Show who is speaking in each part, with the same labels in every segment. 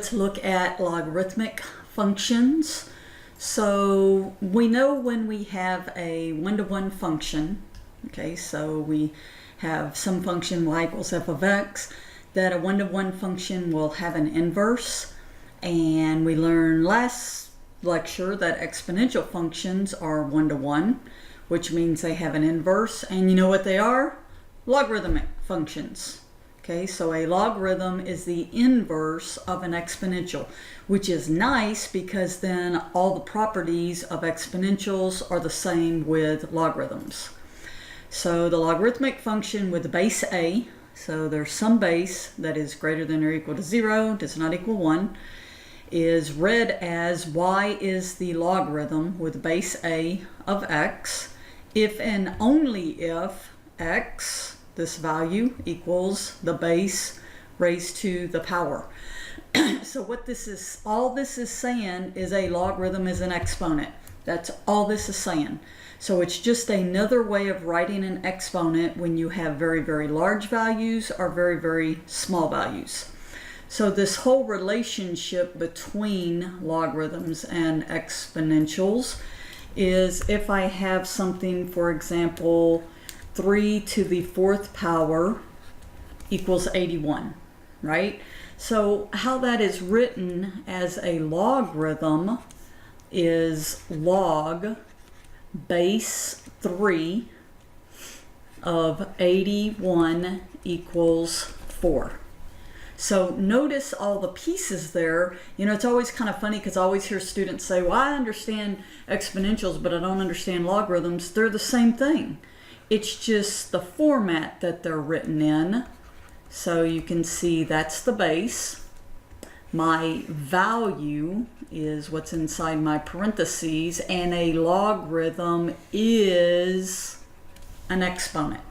Speaker 1: let's look at logarithmic functions. So we know when we have a one-to-one function, okay, so we have some function y equals f of x, that a one-to-one function will have an inverse. And we learned last lecture that exponential functions are one-to-one, which means they have an inverse. And you know what they are? Logarithmic functions. Okay, so a logarithm is the inverse of an exponential, which is nice because then all the properties of exponentials are the same with logarithms. So the logarithmic function with the base a, so there's some base that is greater than or equal to 0, does not equal 1, is read as y is the logarithm with base a of x if and only if x, this value, equals the base raised to the power. So what this is, all this is saying is a logarithm is an exponent. That's all this is saying. So it's just another way of writing an exponent when you have very, very large values or very, very small values. So this whole relationship between logarithms and exponentials is if I have something, for example, 3 to the 4th power equals 81, right? So how that is written as a logarithm is log base 3 of 81 equals 4. So notice all the pieces there. You know, it's always kind of funny because I always hear students say, well, I understand exponentials, but I don't understand logarithms. They're the same thing. It's just the format that they're written in. So you can see that's the base. My value is what's inside my parentheses, and a logarithm is an exponent.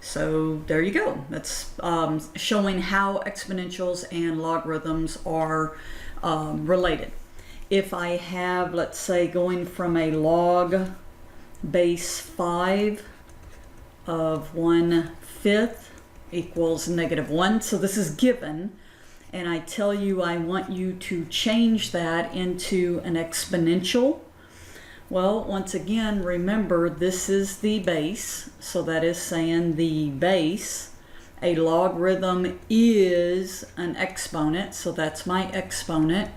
Speaker 1: So there you go. That's showing how exponentials and logarithms are related. If I have, let's say, going from a log base 5 of 1/5 equals -1, so this is given, and I tell you I want you to change that into an exponential. Well, once again, remember this is the base, so that is saying the base. A logarithm is an exponent, so that's my exponent,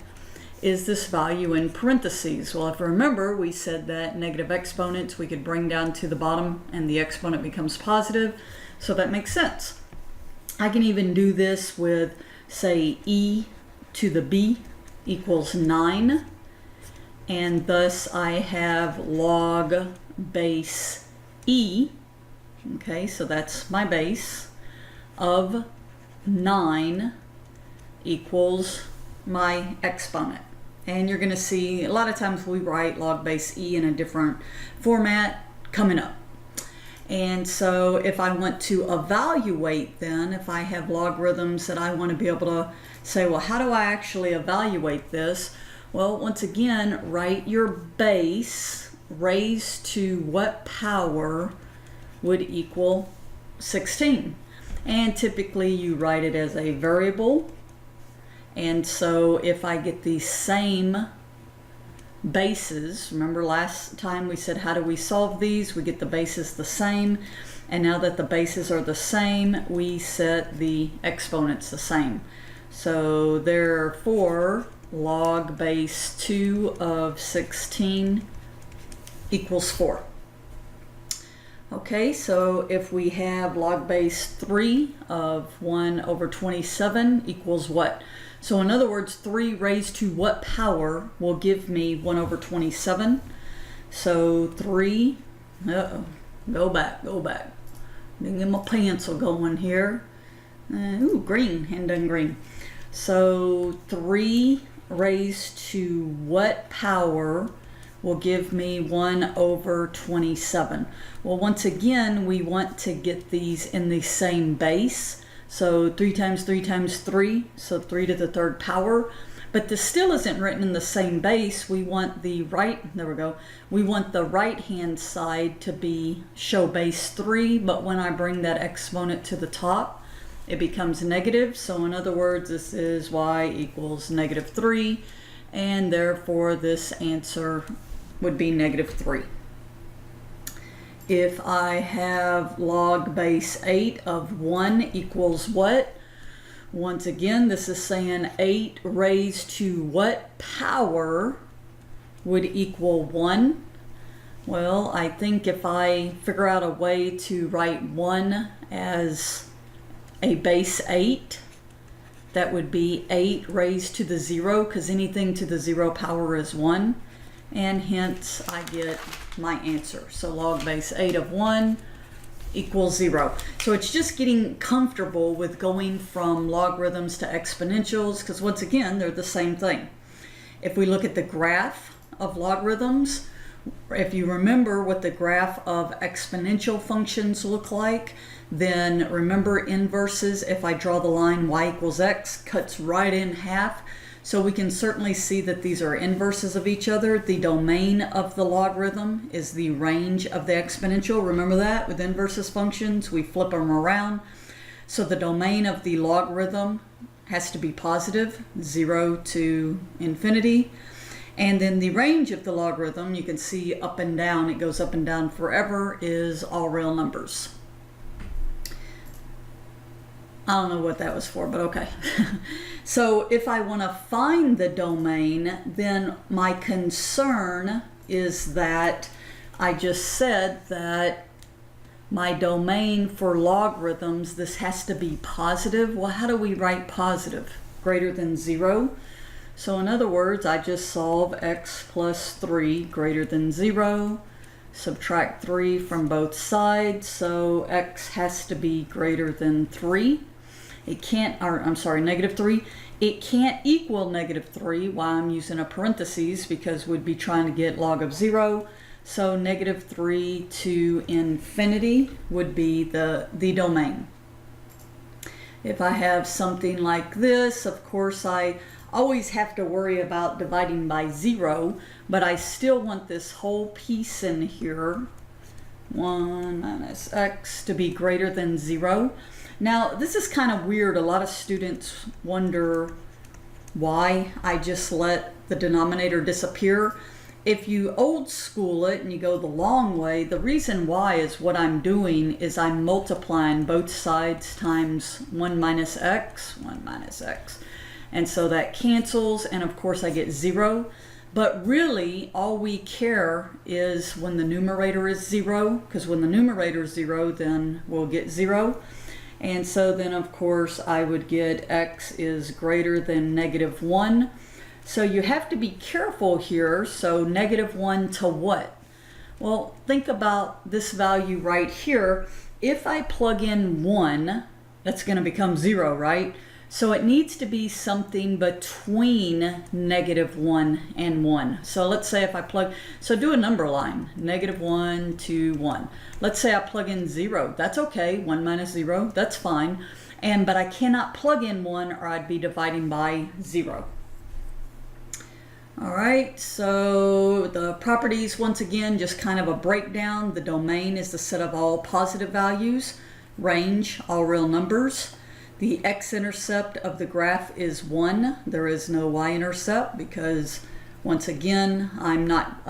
Speaker 1: is this value in parentheses. Well, if you remember, we said that negative exponents we could bring down to the bottom and the exponent becomes positive, so that makes sense. I can even do this with, say, e to the b equals 9, and thus I have log base e, okay, so that's my base, of 9 equals my exponent. And you're going to see a lot of times we write log base e in a different format coming up. And so if I want to evaluate then, if I have logarithms that I want to be able to say, well, how do I actually evaluate this? Well, once again, write your base raised to what power would equal 16. And typically you write it as a variable. And so if I get the same bases, remember last time we said how do we solve these? We get the bases the same, and now that the bases are the same, we set the exponents the same. So therefore log base 2 of 16 equals 4. Okay, so if we have log base 3 of 1/27 equals what? So in other words, 3 raised to what power will give me 1/27? So 3, go back. Didn't get my pencil going here. Ooh, green, hand done green. So 3 raised to what power will give me 1/27? Well, once again, we want to get these in the same base. So 3 times 3 times 3, so 3 to the 3rd power. But this still isn't written in the same base. We want the we want the right hand side to be show base 3, but when I bring that exponent to the top, it becomes negative. So in other words, this is y equals -3, and therefore this answer would be -3. If I have log base 8 of 1 equals what? Once again, this is saying 8 raised to what power would equal 1? Well, I think if I figure out a way to write 1 as a base 8, that would be 8 raised to the 0, because anything to the 0 power is 1, and hence I get my answer. So log base 8 of 1 equals 0. So it's just getting comfortable with going from logarithms to exponentials, because once again, they're the same thing. If we look at the graph of logarithms, if you remember what the graph of exponential functions look like, then remember inverses. If I draw the line y equals x, cuts right in half. So we can certainly see that these are inverses of each other. The domain of the logarithm is the range of the exponential. Remember that with inverses functions, we flip them around. So the domain of the logarithm has to be positive, 0 to infinity. And then the range of the logarithm, you can see up and down, it goes up and down forever, is all real numbers. I don't know what that was for, but okay. So if I want to find the domain, then my concern is that I just said that my domain for logarithms, this has to be positive. Well, how do we write positive? Greater than 0? So in other words, I just solve x plus 3 greater than 0, subtract 3 from both sides, so x has to be greater than 3. It can't, or I'm sorry, -3. It can't equal -3. Why I'm using a parentheses, because we'd be trying to get log of 0. So -3 to infinity would be the domain. If I have something like this, of course I always have to worry about dividing by 0, but I still want this whole piece in here, 1 minus x, to be greater than 0. Now, this is kind of weird. A lot of students wonder why I just let the denominator disappear. If you old school it and you go the long way, the reason why is what I'm doing is I'm multiplying both sides times 1 minus x, 1 minus x. And so that cancels, and of course I get 0. But really, all we care is when the numerator is 0, because when the numerator is 0, then we'll get 0. And so then, of course, I would get x is greater than -1. So you have to be careful here. So -1 to what? Well, think about this value right here. If I plug in 1, that's going to become 0, right? So it needs to be something between -1 and 1. So let's say if I plug, so do a number line, -1 to 1. Let's say I plug in 0. That's okay, 1 minus 0, that's fine. But I cannot plug in 1 or I'd be dividing by 0. All right, so the properties, once again, just kind of a breakdown. The domain is the set of all positive values. Range, all real numbers. The x-intercept of the graph is 1. There is no y-intercept because, once again, I'm not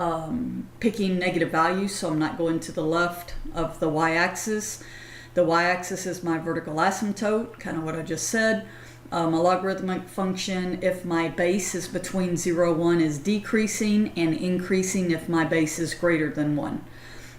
Speaker 1: picking negative values, so I'm not going to the left of the y-axis. The y-axis is my vertical asymptote, kind of what I just said. A logarithmic function, if my base is between 0 and 1, is decreasing, and increasing if my base is greater than 1.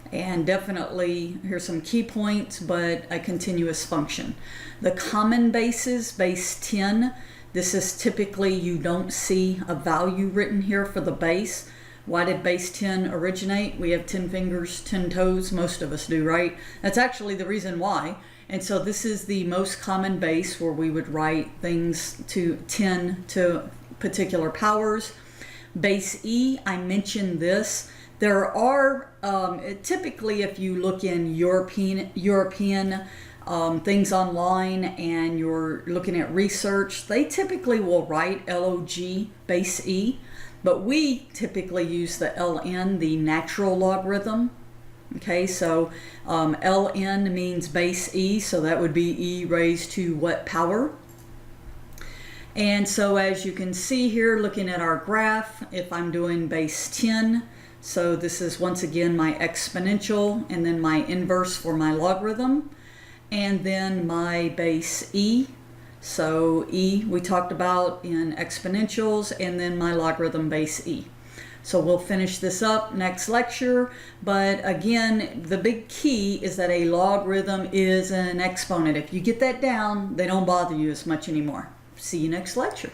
Speaker 1: And definitely, here's some key points, but a continuous function. The common bases, base 10, this is typically, you don't see a value written here for the base. Why did base 10 originate? We have 10 fingers, 10 toes, most of us do, right? That's actually the reason why. And so this is the most common base where we would write things to 10 to particular powers. Base E, I mentioned this. There are, typically if you look in European things online and you're looking at research, they typically will write log base E, but we typically use the ln, the natural logarithm. Okay, so ln means base e, so that would be e raised to what power? And so as you can see here, looking at our graph, if I'm doing base 10, so this is once again my exponential and then my inverse for my logarithm, and then my base e. So e we talked about in exponentials, and then my logarithm base e. So we'll finish this up next lecture, but again, the big key is that a logarithm is an exponent. If you get that down, they don't bother you as much anymore. See you next lecture.